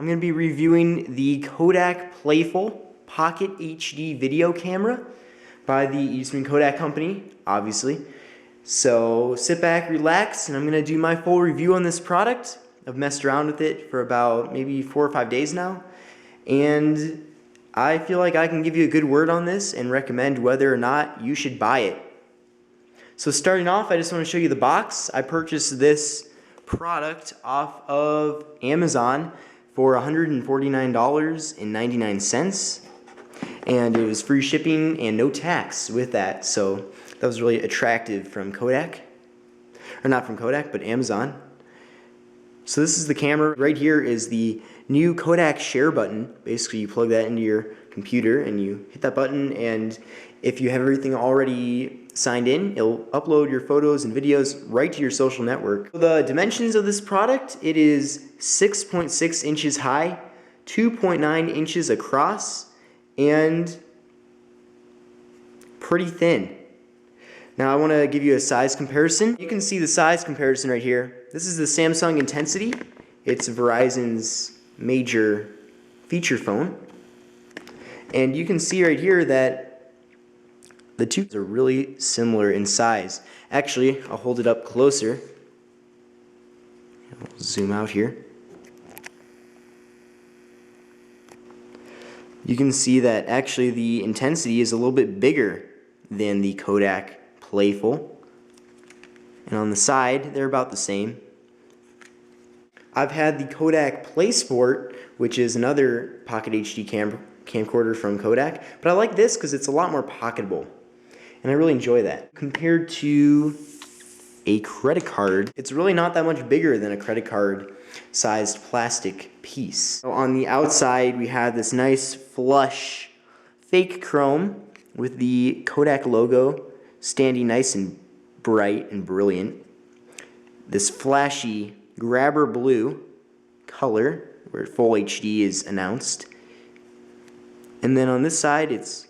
I'm going to be reviewing the Kodak Playfull Pocket HD video camera by the Eastman Kodak Company, obviously. So sit back, relax, and I'm going to do my full review on this product. I've messed around with it for about maybe 4 or 5 days now, and I feel like I can give you a good word on this and recommend whether or not you should buy it. So starting off, I just want to show you the box. I purchased this product off of Amazon for $149.99, and it was free shipping and no tax with that, so that was really attractive from Kodak, or not from Kodak, but Amazon. So this is the camera. Right here is the new Kodak share button. Basically you plug that into your computer and you hit that button, and if you have everything already signed in, it'll upload your photos and videos right to your social network. The dimensions of this product, it is 6.6 inches high, 2.9 inches across, and pretty thin. Now I want to give you a size comparison. You can see the size comparison right here. This is the Samsung Intensity. It's Verizon's major feature phone. And you can see right here that the two are really similar in size. Actually, I'll hold it up closer. I'll zoom out here. You can see that actually the Intensity is a little bit bigger than the Kodak Playfull. And on the side, they're about the same. I've had the Kodak PlaySport, which is another Pocket HD camcorder from Kodak, but I like this because it's a lot more pocketable, and I really enjoy that. Compared to a credit card, it's really not that much bigger than a credit card sized plastic piece. So on the outside, we have this nice flush fake chrome with the Kodak logo standing nice and bright and brilliant. This flashy grabber blue color where full HD is announced. And then on this side, it's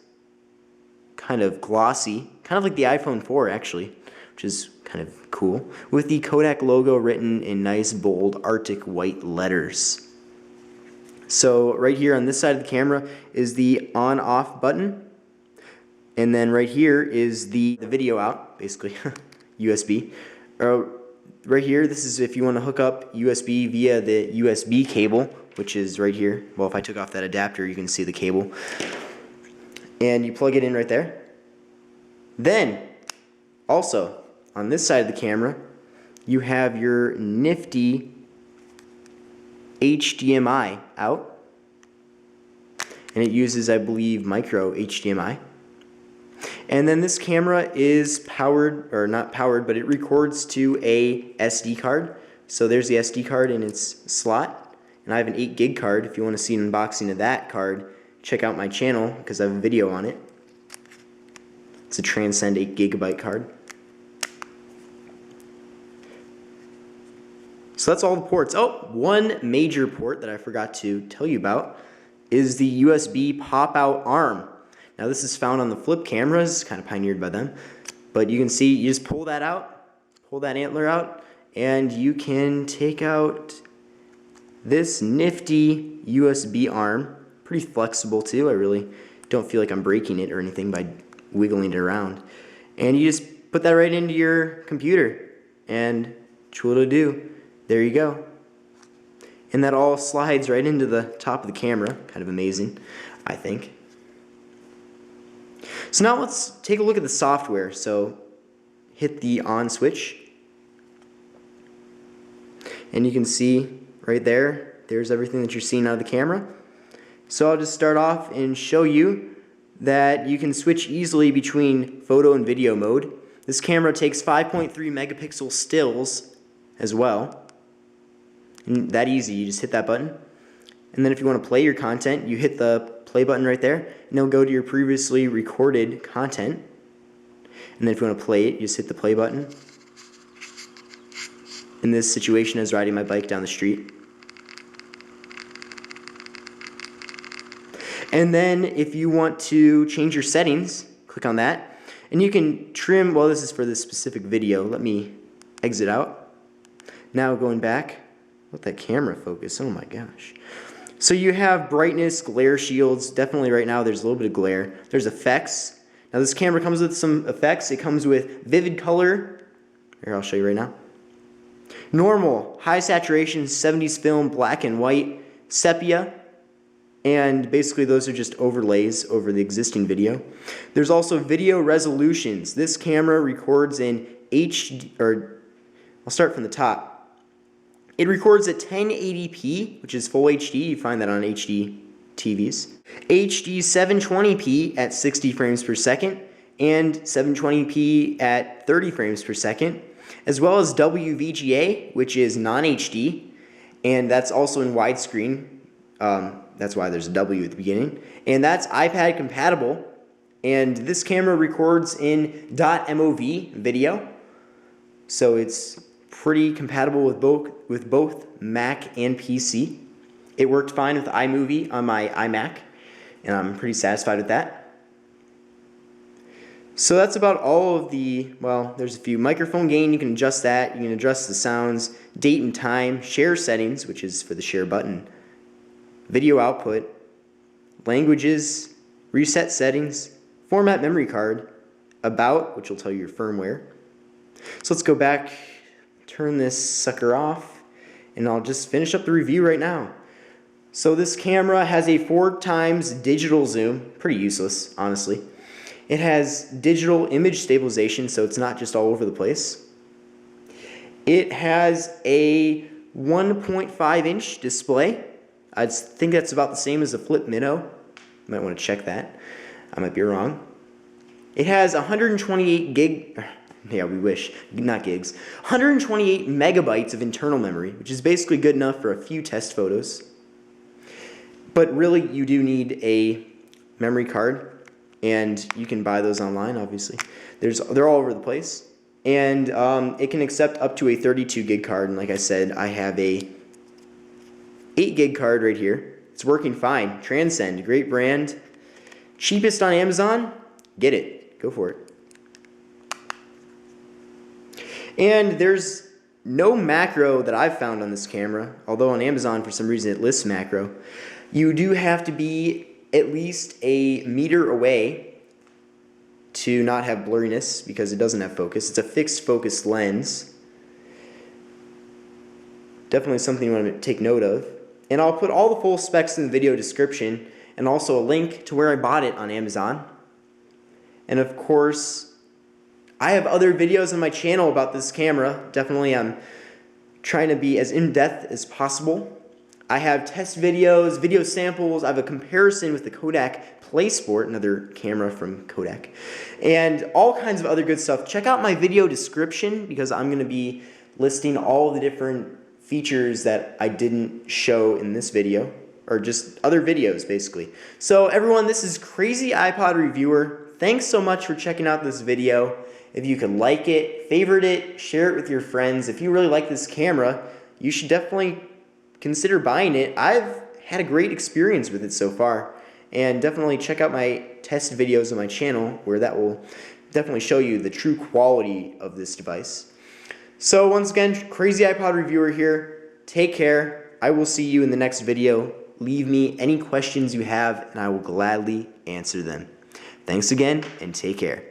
kind of glossy, kind of like the iPhone 4 actually, which is kind of cool, with the Kodak logo written in nice bold Arctic white letters. So right here on this side of the camera is the on-off button, and then right here is the video out, basically, USB. Right here, this is if you want to hook up USB via the USB cable, which is right here. Well, if I took off that adapter, you can see the cable. And you plug it in right there. Then, also, on this side of the camera, you have your nifty HDMI out. And it uses, I believe, micro HDMI. And then this camera is powered, or not powered, but it records to a SD card. So there's the SD card in its slot. And I have an 8 gig card. If you want to see an unboxing of that card, check out my channel because I have a video on it. It's a Transcend 8 gigabyte card. So that's all the ports. Oh, one major port that I forgot to tell you about is the USB pop-out arm. Now this is found on the flip cameras, kind of pioneered by them. But you can see, you just pull that out, pull that antler out, and you can take out this nifty USB arm. Pretty flexible too. I really don't feel like I'm breaking it or anything by wiggling it around. And you just put that right into your computer, and choo-do-do, there you go. And that all slides right into the top of the camera. Kind of amazing, I think. So now let's take a look at the software. So hit the on switch, and you can see right there, there's everything that you're seeing out of the camera. So I'll just start off and show you that you can switch easily between photo and video mode. This camera takes 5.3 megapixel stills as well. And that easy, you just hit that button. And then if you want to play your content, you hit the play button right there, and it'll go to your previously recorded content. And then if you want to play it, you just hit the play button. In this situation, I was riding my bike down the street. And then if you want to change your settings, click on that. And you can trim, well, this is for this specific video. Let me exit out. Now going back, let that camera focus, oh my gosh. So you have brightness, glare shields. Definitely right now there's a little bit of glare. There's effects. Now this camera comes with some effects. It comes with vivid color. Here, I'll show you right now. Normal, high saturation, 70s film, black and white, sepia, and basically those are just overlays over the existing video. There's also video resolutions. This camera records in HD, or I'll start from the top. It records at 1080p, which is full HD. You find that on HD TVs. HD 720p at 60 frames per second, and 720p at 30 frames per second, as well as WVGA, which is non-HD, and that's also in widescreen. That's why there's a W at the beginning. And that's iPad compatible, and this camera records in .mov video, so it's pretty compatible with both Mac and PC. It worked fine with iMovie on my iMac, and I'm pretty satisfied with that. So that's about all of the, well, there's a few. Microphone gain, you can adjust that. You can adjust the sounds, date and time, share settings, which is for the share button, video output, languages, reset settings, format memory card, about, which will tell you your firmware. So let's go back, turn this sucker off, and I'll just finish up the review right now. So this camera has a 4x digital zoom, pretty useless, honestly. It has digital image stabilization, so it's not just all over the place. It has a 1.5-inch display. I think that's about the same as a Flip Minnow. You might want to check that. I might be wrong. It has 128 gig, yeah, we wish, not gigs, 128 megabytes of internal memory, which is basically good enough for a few test photos. But really, you do need a memory card, and you can buy those online, obviously. They're all over the place. And it can accept up to a 32 gig card, and like I said, I have a 8 gig card right here. It's working fine. Transcend, great brand. Cheapest on Amazon, get it. Go for it. And there's no macro that I've found on this camera, although on Amazon for some reason it lists macro. You do have to be at least a meter away to not have blurriness because it doesn't have focus. It's a fixed focus lens. Definitely something you want to take note of. And I'll put all the full specs in the video description and also a link to where I bought it on Amazon. And of course, I have other videos on my channel about this camera. Definitely I'm trying to be as in-depth as possible. I have test videos, video samples, I have a comparison with the Kodak Playfull, another camera from Kodak, and all kinds of other good stuff. Check out my video description because I'm going to be listing all the different features that I didn't show in this video, or just other videos basically. So everyone, this is Crazy iPod Reviewer. Thanks so much for checking out this video. If you could like it, favorite it, share it with your friends. If you really like this camera, you should definitely consider buying it. I've had a great experience with it so far, and definitely check out my test videos on my channel where that will definitely show you the true quality of this device. So once again, Crazy iPod Reviewer here. Take care. I will see you in the next video. Leave me any questions you have and I will gladly answer them. Thanks again and take care.